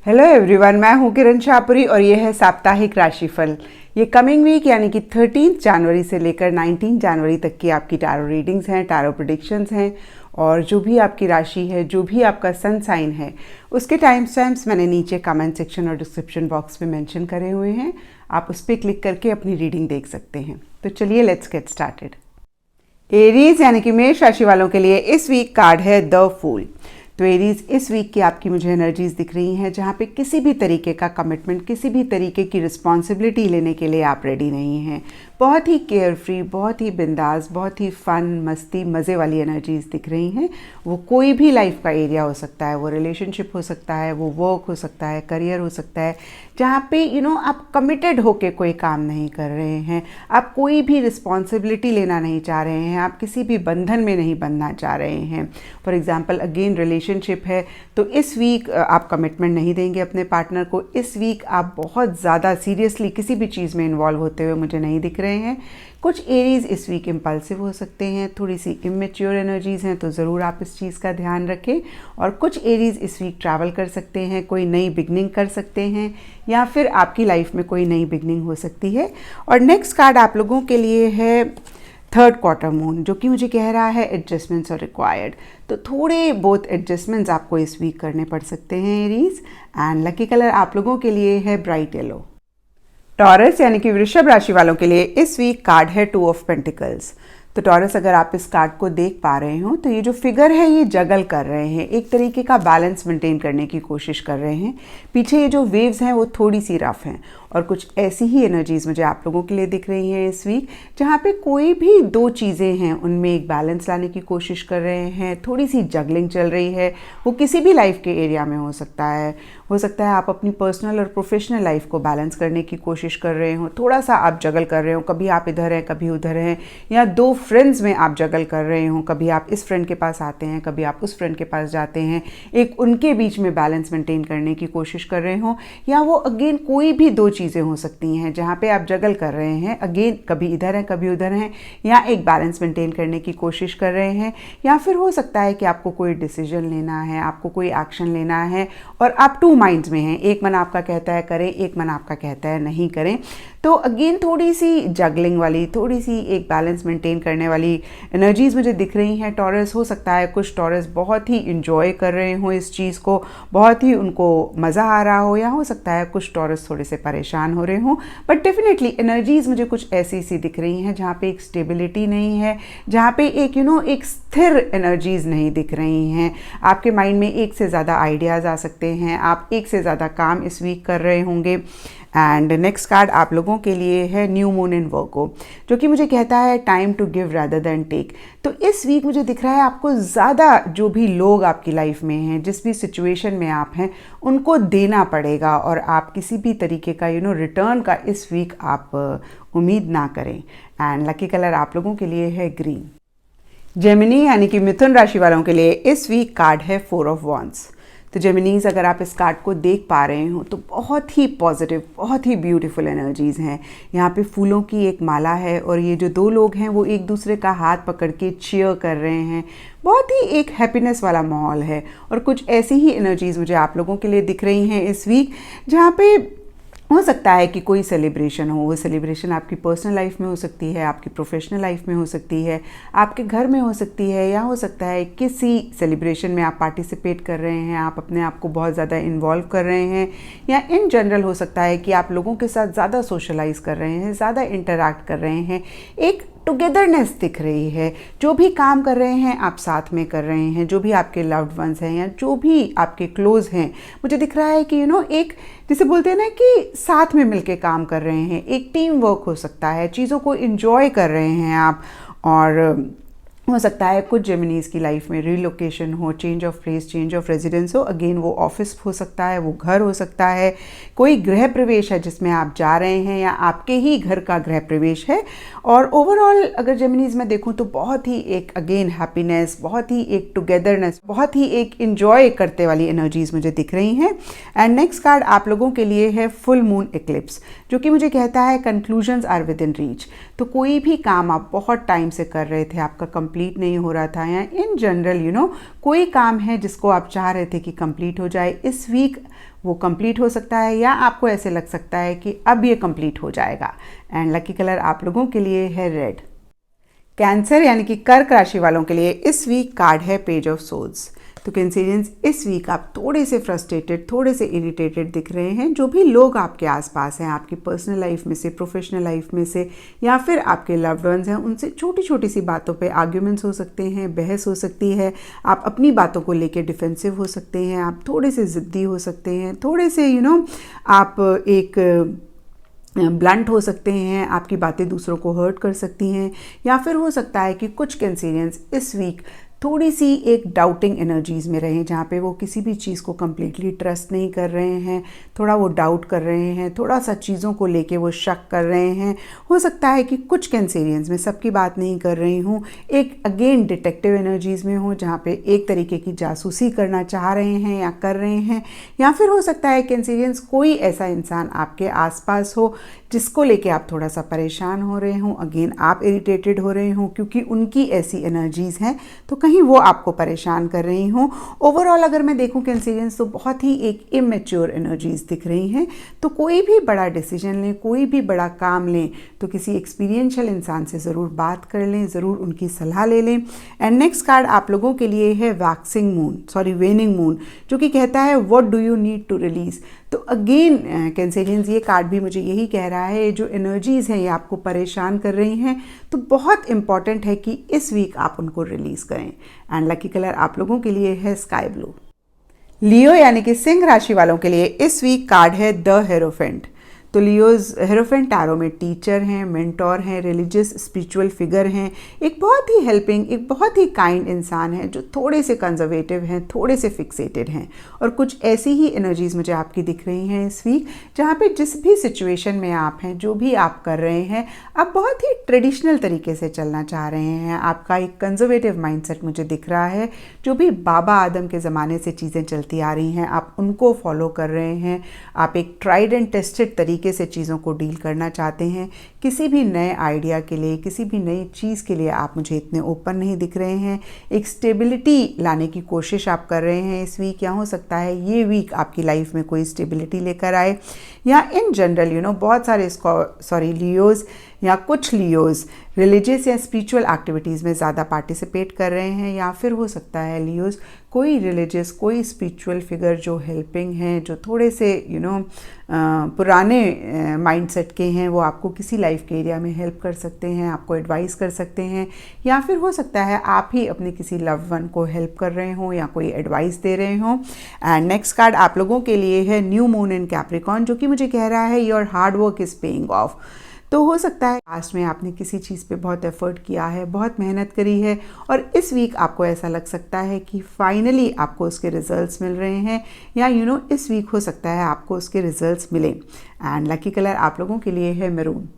Hello everyone, मैं हूं किरण शाहपुरी और ये है साप्ताहिक राशिफल। ये कमिंग वीक यानी कि 13 जनवरी से लेकर 19 जनवरी तक की आपकी टैरो रीडिंग्स हैं, टैरो प्रेडिक्शंस हैं। और जो भी आपकी राशि है, जो भी आपका सन साइन है, उसके टाइम स्टैम्प्स मैंने नीचे कमेंट सेक्शन और डिस्क्रिप्शन बॉक्स में मेंशन करे हुए हैं। आप उस पर क्लिक करके अपनी रीडिंग देख सकते हैं। तो चलिए लेट्स गेट स्टार्टेड। एरीज यानी कि मेष राशि वालों के लिए इस वीक कार्ड है द फूल। तो एरीज, इस वीक की आपकी मुझे एनर्जीज दिख रही हैं जहाँ पे किसी भी तरीके का कमिटमेंट, किसी भी तरीके की रिस्पॉन्सिबिलिटी लेने के लिए आप रेडी नहीं हैं। बहुत ही केयर फ्री, बहुत ही बिंदास, बहुत ही फन, मस्ती, मज़े वाली एनर्जीज दिख रही हैं। वो कोई भी लाइफ का एरिया हो सकता है, वो रिलेशनशिप हो सकता है, वो वर्क हो सकता है, करियर हो सकता है, जहाँ पे आप कमिटेड होके कोई काम नहीं कर रहे हैं, आप कोई भी रिस्पॉन्सिबिलिटी लेना नहीं चाह रहे हैं, आप किसी भी बंधन में नहीं बंधना चाह रहे हैं। फॉर एग्जाम्पल अगेन रिलेशनशिप है तो इस वीक आप कमिटमेंट नहीं देंगे अपने पार्टनर को। इस वीक आप बहुत ज़्यादा सीरियसली किसी भी चीज़ में इन्वॉल्व होते हुए मुझे नहीं दिख रहे हैं। कुछ एरीज इस वीक इम्पल्सिव हो सकते हैं, थोड़ी सी इमेच्योर एनर्जीज हैं, तो ज़रूर आप इस चीज़ का ध्यान रखें। और कुछ एरीज इस वीक ट्रैवल कर सकते हैं, कोई नई बिगनिंग कर सकते हैं, या फिर आपकी लाइफ में कोई नई बिगनिंग हो सकती है। और नेक्स्ट कार्ड आप लोगों के लिए है थर्ड क्वार्टर मून, जो कि मुझे कह रहा है एडजस्टमेंट्स और रिक्वायर्ड। तो थोड़े बहुत एडजस्टमेंट्स आपको इस वीक करने पड़ सकते हैं एरीज। एंड लकी कलर आप लोगों के लिए है ब्राइट येलो। टॉरस यानी कि वृषभ राशि वालों के लिए इस वीक कार्ड है 2 ऑफ पेंटिकल्स। तो टॉरस, अगर आप इस कार्ड को देख पा रहे हो तो ये जो फिगर है ये जगल कर रहे हैं, एक तरीके का बैलेंस मेंटेन करने की कोशिश कर रहे हैं। पीछे ये जो वेव्स हैं वो थोड़ी सी रफ हैं। और कुछ ऐसी ही एनर्जीज मुझे आप लोगों के लिए दिख रही हैं इस वीक, जहाँ पे कोई भी दो चीज़ें हैं उनमें एक बैलेंस लाने की कोशिश कर रहे हैं, थोड़ी सी जगलिंग चल रही है। वो किसी भी लाइफ के एरिया में हो सकता है आप अपनी पर्सनल और प्रोफेशनल लाइफ को बैलेंस करने की कोशिश कर रहे हो, थोड़ा सा आप जगल कर रहे हो, कभी आप इधर हैं कभी उधर हैं, या दो फ्रेंड्स में आप जगल कर रहे हो, कभी आप इस फ्रेंड के पास आते हैं, कभी आप उस फ्रेंड के पास जाते हैं, एक उनके बीच में बैलेंस मेंटेन करने की कोशिश कर रहे हो। या वो अगेन कोई भी दो चीज़ें हो सकती हैं जहाँ पे आप जगल कर रहे हैं, अगेन कभी इधर हैं कभी उधर हैं, या एक बैलेंस मेंटेन करने की कोशिश कर रहे हैं। या फिर हो सकता है कि आपको कोई डिसीजन लेना है, आपको कोई एक्शन लेना है और आप टू माइंड्स में हैं, एक मन आपका कहता है करें, एक मन आपका कहता है नहीं करें। तो अगेन थोड़ी सी जगलिंग वाली, थोड़ी सी एक बैलेंस मेंटेन करने वाली एनर्जीज मुझे दिख रही हैं टॉरस। हो सकता है कुछ टॉरस बहुत ही इंजॉय कर रहे हो इस चीज़ को, बहुत ही उनको मज़ा आ रहा हो, या हो सकता है कुछ टॉरस थोड़े से परेशान हो रहे हो। बट डेफिनेटली एनर्जीज मुझे कुछ ऐसी सी दिख रही हैं जहाँ पे एक स्टेबिलिटी नहीं है, जहाँ पे एक एक स्थिर एनर्जीज नहीं दिख रही हैं। आपके माइंड में एक से ज़्यादा आइडियाज़ आ सकते हैं, आप एक से ज़्यादा काम इस वीक कर रहे होंगे। एंड नेक्स्ट कार्ड आप लोगों के लिए है न्यू मून इन वर्गो, जो कि मुझे कहता है time to give rather than take. तो इस वीक मुझे दिख रहा है आपको ज़्यादा जो भी लोग आपकी लाइफ में हैं, जिस भी सिचुएशन में आप हैं, उनको देना पड़ेगा और आप किसी भी तरीके का रिटर्न का इस वीक आप उम्मीद ना करें। एंड लकी कलर आप लोगों के लिए है ग्रीन। जेमिनी यानी कि मिथुन राशि वालों के लिए इस वीक कार्ड है 4 ऑफ वॉन्ड्स। तो जेमिनीज, अगर आप इस कार्ड को देख पा रहे हो तो बहुत ही पॉजिटिव, बहुत ही ब्यूटीफुल एनर्जीज़ हैं। यहाँ पे फूलों की एक माला है और ये जो दो लोग हैं वो एक दूसरे का हाथ पकड़ के चीयर कर रहे हैं। बहुत ही एक हैप्पीनेस वाला माहौल है। और कुछ ऐसी ही एनर्जीज़ मुझे आप लोगों के लिए दिख रही हैं इस वीक, जहाँ पे हो सकता है कि कोई सेलिब्रेशन हो। वो सेलिब्रेशन आपकी पर्सनल लाइफ में हो सकती है, आपकी प्रोफेशनल लाइफ में हो सकती है, आपके घर में हो सकती है, या हो सकता है किसी सेलिब्रेशन में आप पार्टिसिपेट कर रहे हैं, आप अपने आप को बहुत ज़्यादा इन्वॉल्व कर रहे हैं, या इन जनरल हो सकता है कि आप लोगों के साथ ज़्यादा सोशलाइज कर रहे हैं, ज़्यादा इंटरैक्ट कर रहे हैं। एक टुगेदरनेस दिख रही है। जो भी काम कर रहे हैं आप साथ में कर रहे हैं, जो भी आपके लव्ड वंस हैं या जो भी आपके क्लोज हैं, मुझे दिख रहा है कि एक जिसे बोलते हैं ना कि साथ में मिलके काम कर रहे हैं, एक टीम वर्क हो सकता है, चीज़ों को एंजॉय कर रहे हैं आप। और हो सकता है कुछ जेमिनीज़ की लाइफ में रिलोकेशन हो, change of place, change of residence हो, अगेन वो ऑफिस हो सकता है, वो घर हो सकता है, कोई गृह प्रवेश है जिसमें आप जा रहे हैं, या आपके ही घर का गृह प्रवेश है। और ओवरऑल अगर जेमिनीज़ में देखूं तो बहुत ही एक अगेन हैप्पीनेस, बहुत ही एक टुगेदरनेस, बहुत ही एक इंजॉय करते वाली एनर्जीज मुझे दिख रही हैं। एंड नेक्स्ट कार्ड आप लोगों के लिए है फुल मून इक्लिप्स, जो कि मुझे कहता है conclusions are within reach. तो कोई भी काम आप बहुत टाइम से कर रहे थे, आपका कंप्लीट नहीं हो रहा था, या इन जनरल कोई काम है जिसको आप चाह रहे थे कि कंप्लीट हो जाए, इस वीक वो कंप्लीट हो सकता है, या आपको ऐसे लग सकता है कि अब ये कंप्लीट हो जाएगा। एंड लकी कलर आप लोगों के लिए है रेड। कैंसर यानी कि कर्क राशि वालों के लिए इस वीक कार्ड है पेज ऑफ सोर्ड्स। तो कैंसेरियंस, इस वीक आप थोड़े से फ्रस्ट्रेटेड, थोड़े से इरिटेटेड दिख रहे हैं। जो भी लोग आपके आसपास हैं, आपकी पर्सनल लाइफ में से, प्रोफेशनल लाइफ में से, या फिर आपके लव्ड वंस हैं, उनसे छोटी छोटी सी बातों पे आर्ग्यूमेंट्स हो सकते हैं, बहस हो सकती है। आप अपनी बातों को लेके डिफेंसिव हो सकते हैं, आप थोड़े से ज़िद्दी हो सकते हैं, थोड़े से आप एक ब्लंट हो सकते हैं, आपकी बातें दूसरों को हर्ट कर सकती हैं। या फिर हो सकता है कि कुछ कैंसेरियंस इस वीक थोड़ी सी एक डाउटिंग एनर्जीज़ में रहें, जहाँ पे वो किसी भी चीज़ को कम्प्लीटली ट्रस्ट नहीं कर रहे हैं, थोड़ा वो डाउट कर रहे हैं, थोड़ा सा चीज़ों को लेके वो शक कर रहे हैं। हो सकता है कि कुछ कैंसेरियंस, में सबकी बात नहीं कर रही हूँ, एक अगेन डिटेक्टिव एनर्जीज़ में हो, जहाँ पे एक तरीके की जासूसी करना चाह रहे हैं या कर रहे हैं। या फिर हो सकता है कैंसेरियंस, कोई ऐसा इंसान आपके आसपास हो जिसको लेके आप थोड़ा सा परेशान हो रहे हो, अगेन आप इरिटेटेड हो रहे हो क्योंकि उनकी ऐसी एनर्जीज़ हैं, तो कहीं वो आपको परेशान कर रही हो। ओवरऑल अगर मैं देखूं कैंसेरियंस, तो बहुत ही एक इमेच्योर एनर्जीज़ दिख रही हैं। तो कोई भी बड़ा डिसीजन लें, कोई भी बड़ा काम लें, तो किसी एक्सपीरियंशियल इंसान से ज़रूर बात कर लें, ज़रूर उनकी सलाह ले लें। एंड नेक्स्ट कार्ड आप लोगों के लिए है वेनिंग मून, जो कि कहता है what do you need to release. तो अगेन कैंसेरियंस, ये कार्ड भी मुझे यही कह रहा है, जो एनर्जीज़ हैं ये आपको परेशान कर रही हैं, तो बहुत इंपॉर्टेंट है कि इस वीक आप उनको रिलीज़ करें। एंड लकी कलर आप लोगों के लिए है स्काई ब्लू। लियो यानी कि सिंह राशि वालों के लिए इस वीक कार्ड है द हेरोफेंट। तो लियोज हेरोफेंट टैरो में टीचर हैं, मेंटोर हैं, रिलीजियस स्पिरिचुअल फिगर हैं, एक बहुत ही हेल्पिंग, एक बहुत ही काइंड इंसान है, जो थोड़े से कंजर्वेटिव हैं, थोड़े से फिक्सेटेड हैं। और कुछ ऐसी ही एनर्जीज़ मुझे आपकी दिख रही हैं इस वीक, जहाँ पे जिस भी सिचुएशन में आप हैं, जो भी आप कर रहे हैं, आप बहुत ही ट्रेडिशनल तरीके से चलना चाह रहे हैं। आपका एक कंजर्वेटिव माइंडसेट मुझे दिख रहा है। जो भी बाबा आदम के ज़माने से चीज़ें चलती आ रही हैं, आप उनको फॉलो कर रहे हैं। आप एक ट्राइड एंड टेस्टेड तरीके से चीज़ों को डील करना चाहते हैं। किसी भी नए आइडिया के लिए, किसी भी नई चीज़ के लिए आप मुझे इतने ओपन नहीं दिख रहे हैं। एक स्टेबिलिटी लाने की कोशिश आप कर रहे हैं इस वीक, या हो सकता है ये वीक आपकी लाइफ में कोई स्टेबिलिटी लेकर आए। या इन जनरल बहुत सारे लियोज़ या कुछ लियोज़ रिलीजियस या स्पिरिचुअल एक्टिविटीज़ में ज़्यादा पार्टिसिपेट कर रहे हैं। या फिर हो सकता है लियोज़ कोई रिलीजियस, कोई स्पिरिचुअल फिगर जो हेल्पिंग हैं, जो थोड़े से पुराने माइंडसेट के हैं, वो आपको किसी लाइफ के एरिया में हेल्प कर सकते हैं, आपको एडवाइस कर सकते हैं। या फिर हो सकता है आप ही अपने किसी लव्ड वन को हेल्प कर रहे हों या कोई एडवाइस दे रहे हों। एंड नेक्स्ट कार्ड आप लोगों के लिए है न्यू मून इन कैप्रिकॉर्न, जो कि मुझे कह रहा है your hard work is paying off. तो हो सकता है पास्ट में आपने किसी चीज़ पे बहुत एफर्ट किया है, बहुत मेहनत करी है, और इस वीक आपको ऐसा लग सकता है कि फाइनली आपको उसके रिजल्ट्स मिल रहे हैं, या इस वीक हो सकता है आपको उसके रिजल्ट्स मिले। एंड लकी कलर आप लोगों के लिए है मैरून।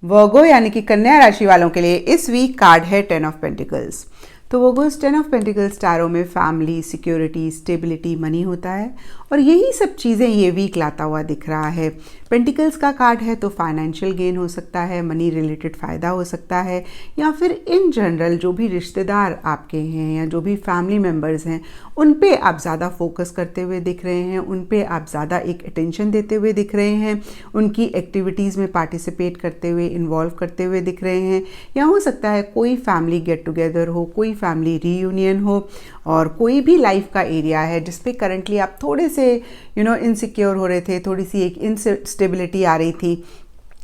वर्गो यानी कि कन्या राशि वालों के लिए इस वीक कार्ड है 10 ऑफ पेंटिकल्स। तो वर्गोस 10 ऑफ पेंटिकल्स टैरो में फैमिली, सिक्योरिटी, स्टेबिलिटी, मनी होता है, और यही सब चीज़ें ये वीक लाता हुआ दिख रहा है। पेंटिकल्स का कार्ड है तो फाइनेंशियल गेन हो सकता है, मनी रिलेटेड फ़ायदा हो सकता है, या फिर इन जनरल जो भी रिश्तेदार आपके हैं या जो भी फैमिली मेम्बर्स हैं, उन पे आप ज़्यादा फोकस करते हुए दिख रहे हैं, उन पे आप ज़्यादा एक अटेंशन देते हुए दिख रहे हैं, उनकी एक्टिविटीज़ में पार्टिसिपेट करते हुए, इन्वॉल्व करते हुए दिख रहे हैं। या हो सकता है कोई फैमिली गेट टुगेदर हो, कोई फैमिली रीयूनियन हो, और कोई भी लाइफ का एरिया है जिस पे करंटली आप थोड़े से इनसिक्योर हो रहे थे, थोड़ी सी एक इनस्टेबिलिटी आ रही थी।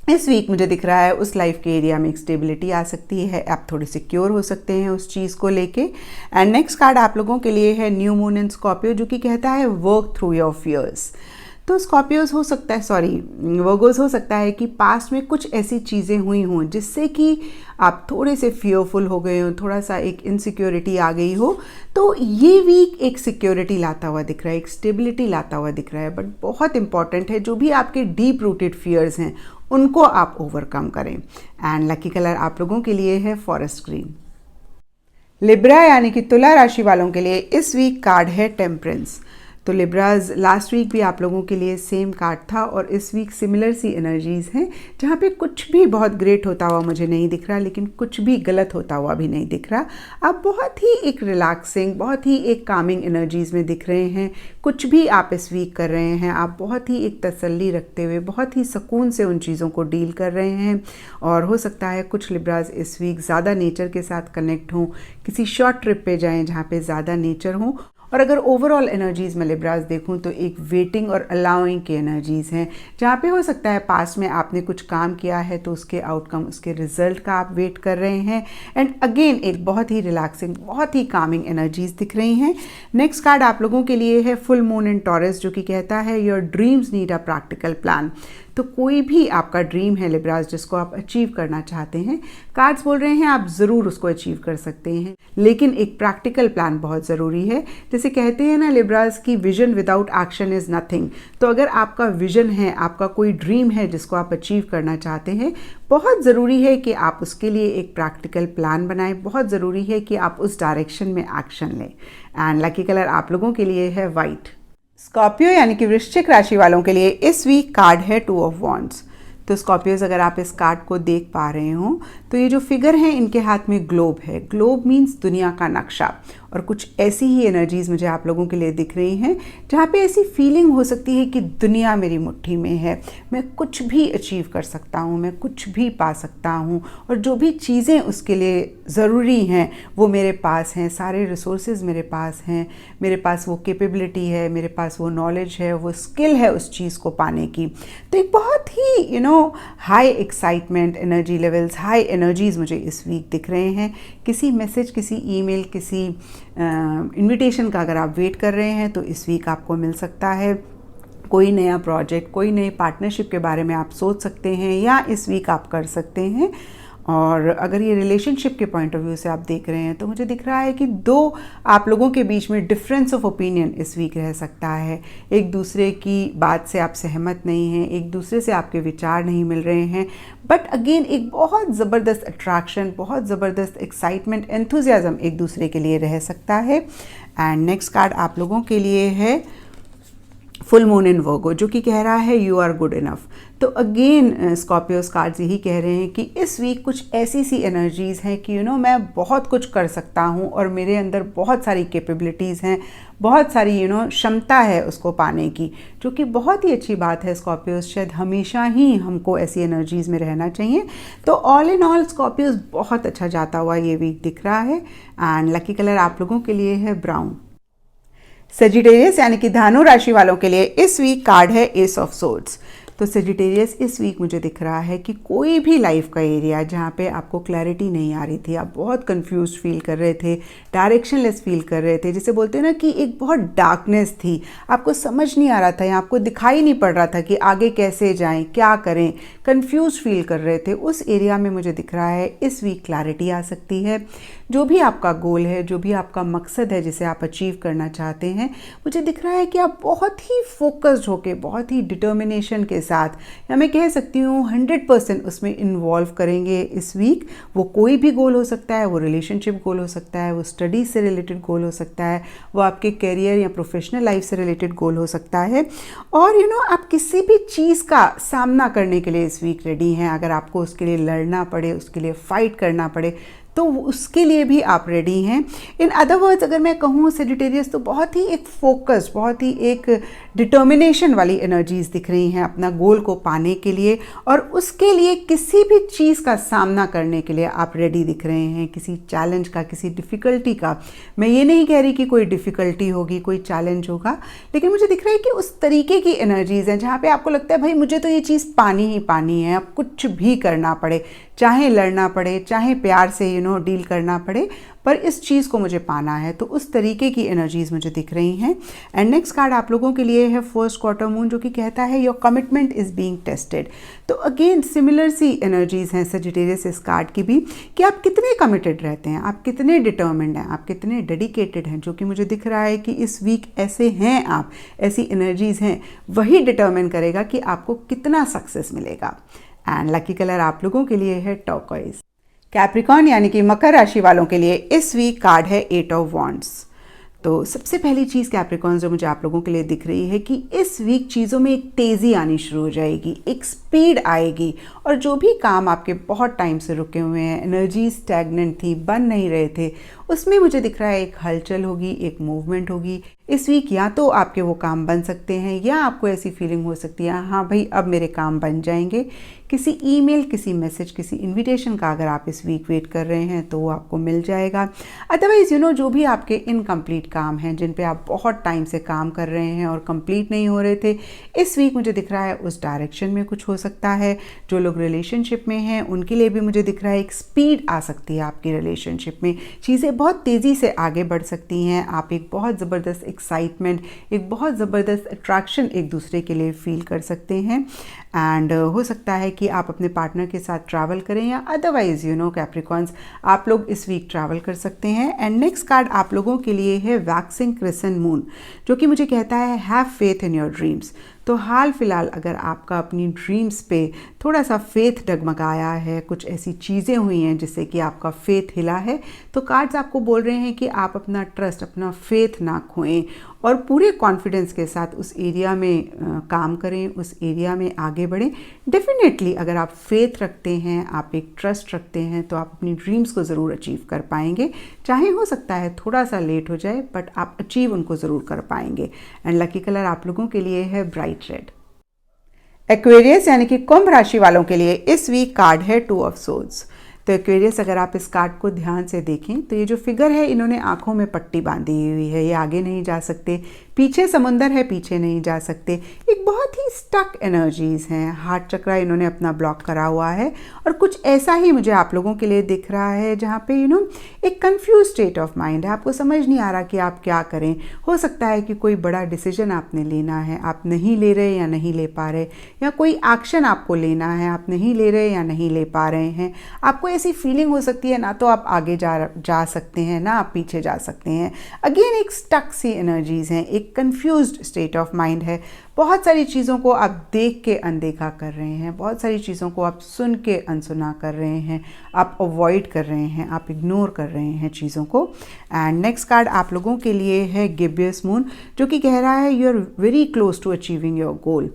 इस वीक मुझे दिख रहा है उस लाइफ के एरिया में एक स्टेबिलिटी आ सकती है, आप थोड़े सिक्योर हो सकते हैं उस चीज़ को लेके। एंड नेक्स्ट कार्ड आप लोगों के लिए है न्यू मून इन स्कॉर्पियो, जो कि कहता है वर्क थ्रू योर फियर्स। तो स्कॉर्पियोज हो सकता है वर्गोज हो सकता है कि पास्ट में कुछ ऐसी चीज़ें हुई हों जिससे कि आप थोड़े से फियरफुल हो गए हो, थोड़ा सा एक इनसिक्योरिटी आ गई हो। तो ये वीक एक सिक्योरिटी लाता हुआ दिख रहा है, एक स्टेबिलिटी लाता हुआ दिख रहा है, बट बहुत इंपॉर्टेंट है जो भी आपके डीप रूटेड फियर्स हैं उनको आप ओवरकम करें। एंड लकी कलर आप लोगों के लिए है फॉरेस्ट ग्रीन। लिब्रा यानी कि तुला राशि वालों के लिए इस वीक कार्ड है टेम्परेंस। तो लिब्राज लास्ट वीक भी आप लोगों के लिए सेम कार्ड था और इस वीक सिमिलर सी एनर्जीज़ हैं, जहाँ पे कुछ भी बहुत ग्रेट होता हुआ मुझे नहीं दिख रहा, लेकिन कुछ भी गलत होता हुआ भी नहीं दिख रहा। आप बहुत ही एक रिलैक्सिंग, बहुत ही एक कामिंग एनर्जीज़ में दिख रहे हैं। कुछ भी आप इस वीक कर रहे हैं, आप बहुत ही एक तसल्ली रखते हुए, बहुत ही सुकून से उन चीज़ों को डील कर रहे हैं। और हो सकता है कुछ लिब्राज इस वीक ज़्यादा नेचर के साथ कनेक्ट हों, किसी शॉर्ट ट्रिप पे जाएं जहाँ पे ज़्यादा नेचर हो। और अगर ओवरऑल एनर्जीज़ में लिब्राज देखूं तो एक वेटिंग और अलाउइंग की एनर्जीज़ हैं, जहाँ पे हो सकता है पास्ट में आपने कुछ काम किया है तो उसके आउटकम, उसके रिजल्ट का आप वेट कर रहे हैं। एंड अगेन एक बहुत ही रिलैक्सिंग, बहुत ही कामिंग एनर्जीज़ दिख रही हैं। नेक्स्ट कार्ड आप लोगों के लिए है फुल मून इन टॉरस, जो कि कहता है your dreams need a practical plan. तो कोई भी आपका ड्रीम है लिब्राज जिसको आप अचीव करना चाहते हैं, कार्ड्स बोल रहे हैं आप ज़रूर उसको अचीव कर सकते हैं, लेकिन एक प्रैक्टिकल प्लान बहुत ज़रूरी है। जैसे कहते हैं ना लिब्राज की vision without action is nothing. तो अगर आपका विजन है, आपका कोई ड्रीम है जिसको आप अचीव करना चाहते हैं, बहुत ज़रूरी है कि आप उसके लिए एक प्रैक्टिकल प्लान बनाएं। बहुत ज़रूरी है कि आप उस डायरेक्शन में एक्शन लें। एंड लकी कलर आप लोगों के लिए है वाइट। स्कॉर्पियो यानी कि वृश्चिक राशि वालों के लिए इस वीक कार्ड है 2 ऑफ वॉन्ड्स। तो स्कॉर्पियोज अगर आप इस कार्ड को देख पा रहे हो तो ये जो फिगर है इनके हाथ में ग्लोब है। ग्लोब मीन्स दुनिया का नक्शा। और कुछ ऐसी ही एनर्जीज मुझे आप लोगों के लिए दिख रही हैं जहाँ पे ऐसी फीलिंग हो सकती है कि दुनिया मेरी मुट्ठी में है, मैं कुछ भी अचीव कर सकता हूँ, मैं कुछ भी पा सकता हूँ, और जो भी चीज़ें उसके लिए ज़रूरी हैं वो मेरे पास हैं, सारे रिसोर्सेज मेरे पास हैं, मेरे पास वो कैपेबिलिटी है, मेरे पास वो नॉलेज है, वो स्किल है उस चीज़ को पाने की। तो एक बहुत ही high excitement energy levels, high energies मुझे इस वीक दिख रहे हैं। किसी मैसेज, किसी ईमेल, किसी इनविटेशन का अगर आप वेट कर रहे हैं तो इस वीक आपको मिल सकता है। कोई नया प्रोजेक्ट, कोई नई पार्टनरशिप के बारे में आप सोच सकते हैं या इस वीक आप कर सकते हैं। और अगर ये रिलेशनशिप के पॉइंट ऑफ व्यू से आप देख रहे हैं तो मुझे दिख रहा है कि दो आप लोगों के बीच में डिफरेंस ऑफ ओपिनियन इस वीक रह सकता है। एक दूसरे की बात से आप सहमत नहीं हैं, एक दूसरे से आपके विचार नहीं मिल रहे हैं, बट अगेन एक बहुत ज़बरदस्त अट्रैक्शन, बहुत ज़बरदस्त एक्साइटमेंट, एंथुजियाज्म एक दूसरे के लिए रह सकता है। एंड नेक्स्ट कार्ड आप लोगों के लिए है फुल मून इन वर्गो, जो कि कह रहा है यू आर गुड इनफ। तो अगेन स्कॉर्पियोस कार्ड्स यही कह रहे हैं कि इस वीक कुछ ऐसी सी एनर्जीज़ हैं कि मैं बहुत कुछ कर सकता हूँ और मेरे अंदर बहुत सारी कैपेबिलिटीज़ हैं, बहुत सारी क्षमता है उसको पाने की, जो कि बहुत ही अच्छी बात है। स्कॉर्पियोस शायद हमेशा ही हमको ऐसी एनर्जीज़ में रहना चाहिए। तो ऑल इन ऑल स्कॉर्पियोस बहुत अच्छा जाता हुआ ये वीक दिख रहा है। एंड लकी कलर आप लोगों के लिए है ब्राउन। सेजिटेरियस यानी कि धनु राशि वालों के लिए इस वीक कार्ड है एस ऑफ सोर्ड्स। तो सेजिटेरियस इस वीक मुझे दिख रहा है कि कोई भी लाइफ का एरिया जहाँ पे आपको क्लैरिटी नहीं आ रही थी, आप बहुत कंफ्यूज फील कर रहे थे, डायरेक्शनलेस फील कर रहे थे, जिसे बोलते हैं ना कि एक बहुत डार्कनेस थी, आपको समझ नहीं आ रहा था या आपको दिखाई नहीं पड़ रहा था कि आगे कैसे जाएं, क्या करें, कंफ्यूज फील कर रहे थे, उस एरिया में मुझे दिख रहा है इस वीक क्लैरिटी आ सकती है। जो भी आपका गोल है, जो भी आपका मकसद है जिसे आप अचीव करना चाहते हैं, मुझे दिख रहा है कि आप बहुत ही फोकस्ड होके, बहुत ही डिटर्मिनेशन के साथ, या मैं कह सकती हूँ 100% उसमें इन्वॉल्व करेंगे इस वीक। वो कोई भी गोल हो सकता है, वो रिलेशनशिप गोल हो सकता है, वो स्टडीज से रिलेटेड गोल हो सकता है, वो आपके करियर या प्रोफेशनल लाइफ से रिलेटेड गोल हो सकता है। और आप किसी भी चीज़ का सामना करने के लिए इस वीक रेडी हैं। अगर आपको उसके लिए लड़ना पड़े, उसके लिए फाइट करना पड़े, तो उसके लिए भी आप रेडी हैं। इन अदर वर्ड्स अगर मैं कहूँ सेजिटेरियस, तो बहुत ही एक फोकस, बहुत ही एक डिटर्मिनेशन वाली एनर्जीज दिख रही हैं अपना गोल को पाने के लिए, और उसके लिए किसी भी चीज़ का सामना करने के लिए आप रेडी दिख रहे हैं, किसी चैलेंज का, किसी डिफ़िकल्टी का। मैं ये नहीं कह रही कि कोई डिफ़िकल्टी होगी, कोई चैलेंज होगा, लेकिन मुझे दिख रहा है कि उस तरीके की एनर्जीज़ हैं जहाँ पे आपको लगता है भाई मुझे तो ये चीज़ पानी ही पानी है, अब कुछ भी करना पड़े, चाहे लड़ना पड़े, चाहे प्यार से डील करना पड़े, पर इस चीज़ को मुझे पाना है। तो उस तरीके की एनर्जीज मुझे दिख रही हैं। एंड नेक्स्ट कार्ड आप लोगों के लिए है फर्स्ट क्वार्टर मून, जो कि कहता है your commitment is being tested. तो अगेन सिमिलर सी एनर्जीज हैं सेजिटेरियस इस कार्ड की भी, कि आप कितने कमिटेड रहते हैं, आप कितने डिटर्मिन्ड हैं, आप कितने डेडिकेटेड हैं, जो कि मुझे दिख रहा है कि इस वीक ऐसे हैं आप, ऐसी एनर्जीज हैं, वही डिटर्मिन करेगा कि आपको कितना सक्सेस मिलेगा। एंड लकी कलर आप लोगों के लिए है टर्कोइज। कैप्रिकॉर्न यानी कि मकर राशि वालों के लिए इस वीक कार्ड है 8 ऑफ वॉन्ड्स। तो सबसे पहली चीज़ कैप्रिकॉर्न्स जो मुझे आप लोगों के लिए दिख रही है कि इस वीक चीज़ों में एक तेज़ी आनी शुरू हो जाएगी, एक स्पीड आएगी, और जो भी काम आपके बहुत टाइम से रुके हुए हैं, एनर्जी स्टैग्नेंट थी, बन नहीं रहे थे, उसमें मुझे दिख रहा है एक हलचल होगी, एक मूवमेंट होगी। इस वीक या तो आपके वो काम बन सकते हैं या आपको ऐसी फीलिंग हो सकती है हाँ भाई अब मेरे काम बन जाएंगे। किसी ईमेल, किसी मैसेज, किसी इनविटेशन का अगर आप इस वीक वेट कर रहे हैं तो वो आपको मिल जाएगा। अदरवाइज़ जो भी आपके इनकम्प्लीट काम हैं, जिन पे आप बहुत टाइम से काम कर रहे हैं और कंप्लीट नहीं हो रहे थे, इस वीक मुझे दिख रहा है उस डायरेक्शन में कुछ हो सकता है। जो लोग रिलेशनशिप में हैं उनके लिए भी मुझे दिख रहा है एक स्पीड आ सकती है आपकी रिलेशनशिप में, चीज़ें बहुत तेज़ी से आगे बढ़ सकती हैं। आप एक बहुत ज़बरदस्त एक्साइटमेंट, एक बहुत ज़बरदस्त अट्रैक्शन एक दूसरे के लिए फील कर सकते हैं। एंड हो सकता है कि आप अपने पार्टनर के साथ ट्रैवल करें या अदरवाइज़ कैप्रिकॉर्न्स आप लोग इस वीक ट्रैवल कर सकते हैं। एंड नेक्स्ट कार्ड आप लोगों के लिए है वैक्सिंग क्रिसेंट मून, जो कि मुझे कहता है have faith in your dreams. तो हाल फिलहाल अगर आपका अपनी ड्रीम्स पे थोड़ा सा फेथ डगमगाया है, कुछ ऐसी चीज़ें हुई हैं जिससे कि आपका फेथ हिला है, तो कार्ड्स आपको बोल रहे हैं कि आप अपना ट्रस्ट, अपना फेथ ना खोएं और पूरे कॉन्फिडेंस के साथ उस एरिया में काम करें, उस एरिया में आगे बढ़ें। डेफिनेटली अगर आप फेथ रखते हैं, आप एक ट्रस्ट रखते हैं, तो आप अपनी ड्रीम्स को ज़रूर अचीव कर पाएंगे। चाहे हो सकता है थोड़ा सा लेट हो जाए, बट आप अचीव उनको ज़रूर कर पाएंगे। एंड लकी कलर आप लोगों के लिए है ब्राइट रेड। एक्वेरियस यानी कि कुंभ राशि वालों के लिए इस वीक कार्ड है 2 ऑफ सोर्ड्स। तो एक्वेरियस अगर आप इस कार्ड को ध्यान से देखें तो ये जो फिगर है, इन्होंने आंखों में पट्टी बांधी हुई है, ये आगे नहीं जा सकते, पीछे समुंदर है, पीछे नहीं जा सकते, एक बहुत ही स्टक एनर्जीज हैं। हार्ट चक्रा इन्होंने अपना ब्लॉक करा हुआ है और कुछ ऐसा ही मुझे आप लोगों के लिए दिख रहा है जहाँ पे एक कंफ्यूज स्टेट ऑफ माइंड है, आपको समझ नहीं आ रहा कि आप क्या करें। हो सकता है कि कोई बड़ा डिसीजन आपने लेना है, आप नहीं ले रहे या नहीं ले पा रहे, या कोई एक्शन आपको लेना है, आप नहीं ले रहे या नहीं ले पा रहे हैं। आपको ऐसी फीलिंग हो सकती है ना तो आप आगे जा सकते हैं ना आप पीछे जा सकते हैं। अगेन एक स्टक सी एनर्जीज हैं, एक कंफ्यूज्ड स्टेट ऑफ माइंड है। बहुत सारी चीज़ों को आप देख के अनदेखा कर रहे हैं, बहुत सारी चीज़ों को आप सुन के अनसुना कर रहे हैं, आप अवॉइड कर रहे हैं, आप इग्नोर कर रहे हैं चीज़ों को। एंड नेक्स्ट कार्ड आप लोगों के लिए है गिबियस मून, जो कि कह रहा है you are very close to achieving your goal.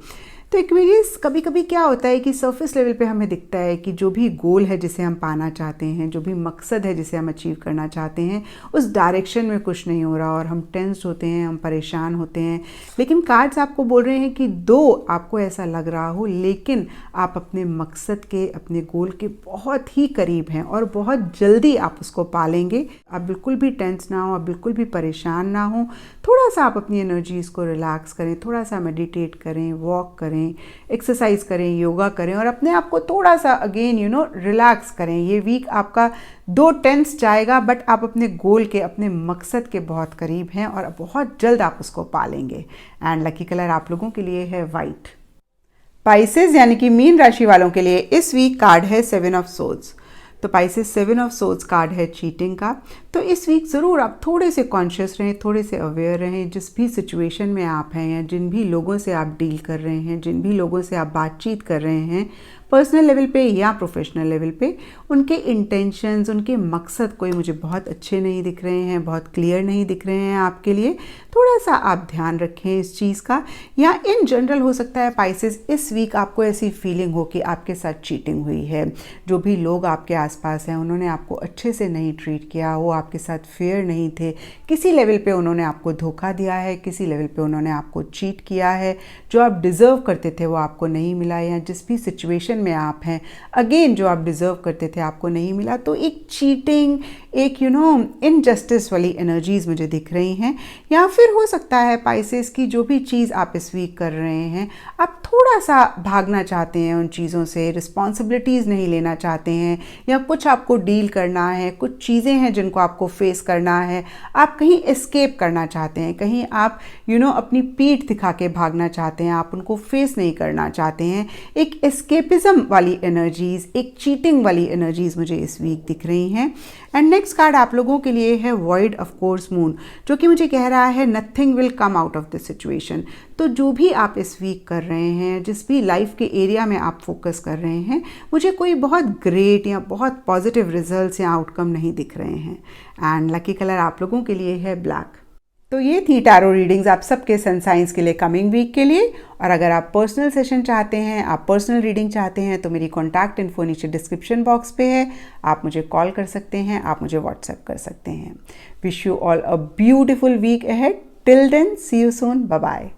तो एक्वेरियस कभी कभी क्या होता है कि सरफेस लेवल पे हमें दिखता है कि जो भी गोल है जिसे हम पाना चाहते हैं, जो भी मकसद है जिसे हम अचीव करना चाहते हैं, उस डायरेक्शन में कुछ नहीं हो रहा और हम टेंस होते हैं, हम परेशान होते हैं। लेकिन कार्ड्स आपको बोल रहे हैं कि दो आपको ऐसा लग रहा हो, लेकिन आप अपने मकसद के, अपने गोल के बहुत ही करीब हैं और बहुत जल्दी आप उसको पालेंगे। आप बिल्कुल भी टेंस ना हो, आप बिल्कुल भी परेशान ना हो। थोड़ा सा आप अपनी एनर्जीज़ को रिलैक्स करें, थोड़ा सा मेडिटेट करें, वॉक करें, एक्सरसाइज करें, योगा करें और अपने आप को थोड़ा सा अगेन रिलैक्स करें। ये वीक आपका 2 टेंस जाएगा, बट आप अपने गोल के, अपने मकसद के बहुत करीब हैं और बहुत जल्द आप उसको पालेंगे। एंड लकी कलर आप लोगों के लिए है वाइट। पाइसेस यानी कि मीन राशि वालों के लिए इस वीक कार्ड है 7 ऑफ सोर्ड्स। तो पाइसेस 7 ऑफ सोर्ड्स कार्ड है चीटिंग का। तो इस वीक ज़रूर आप थोड़े से कॉन्शियस रहें, थोड़े से अवेयर रहें। जिस भी सिचुएशन में आप हैं या जिन भी लोगों से आप डील कर रहे हैं, जिन भी लोगों से आप बातचीत कर रहे हैं, पर्सनल लेवल पे या प्रोफेशनल लेवल पे, उनके इंटेंशंस, उनके मकसद कोई मुझे बहुत अच्छे नहीं दिख रहे हैं, बहुत क्लियर नहीं दिख रहे हैं आपके लिए। थोड़ा सा आप ध्यान रखें इस चीज़ का। या इन जनरल हो सकता है पाइसेस इस वीक आपको ऐसी फीलिंग हो कि आपके साथ चीटिंग हुई है। जो भी लोग आपके आसपास हैं उन्होंने आपको अच्छे से नहीं ट्रीट किया, वो आपके साथ फेयर नहीं थे, किसी लेवल पे उन्होंने आपको धोखा दिया है, किसी लेवल पे उन्होंने आपको चीट किया है। जो आप डिज़र्व करते थे वो आपको नहीं मिला, या जिस भी सिचुएशन में आप हैं अगेन जो आप डिज़र्व करते थे आपको नहीं मिला। तो एक चीटिंग, एक इनजस्टिस वाली एनर्जीज मुझे दिख रही हैं। या फिर हो सकता है पाइसेस की जो भी चीज़ आप इस वीक कर रहे हैं, आप थोड़ा सा भागना चाहते हैं उन चीज़ों से, रिस्पॉन्सिबिलिटीज़ नहीं लेना चाहते हैं, या कुछ आपको डील करना है, कुछ चीज़ें हैं जिनको आपको फेस करना है, आप कहीं एस्केप करना चाहते हैं, कहीं आप अपनी पीठ दिखा के भागना चाहते हैं, आप उनको फेस नहीं करना चाहते हैं। एक एस्केपिज्म वाली एनर्जीज, एक चीटिंग वाली एनर्जीज मुझे इस वीक दिख रही हैं। एंड नेक्स्ट कार्ड आप लोगों के लिए है वॉइड ऑफ कोर्स मून, जो कि मुझे कह रहा है nothing will come out of this situation. तो जो भी आप इस वीक कर रहे हैं, जिस भी लाइफ के एरिया में आप फोकस कर रहे हैं, मुझे कोई बहुत ग्रेट या बहुत पॉजिटिव रिजल्ट्स या आउटकम नहीं दिख रहे हैं। एंड लकी कलर आप लोगों के लिए है ब्लैक। तो ये थी टैरो रीडिंग्स आप सबके सन साइंस के लिए कमिंग वीक के लिए। और अगर आप पर्सनल सेशन चाहते हैं, आप पर्सनल रीडिंग चाहते हैं, तो मेरी कॉन्टैक्ट इन्फो नीचे डिस्क्रिप्शन बॉक्स पे है। आप मुझे कॉल कर सकते हैं, आप मुझे व्हाट्सएप कर सकते हैं। Wish you all a beautiful week ahead. Till then, see you soon, bye bye.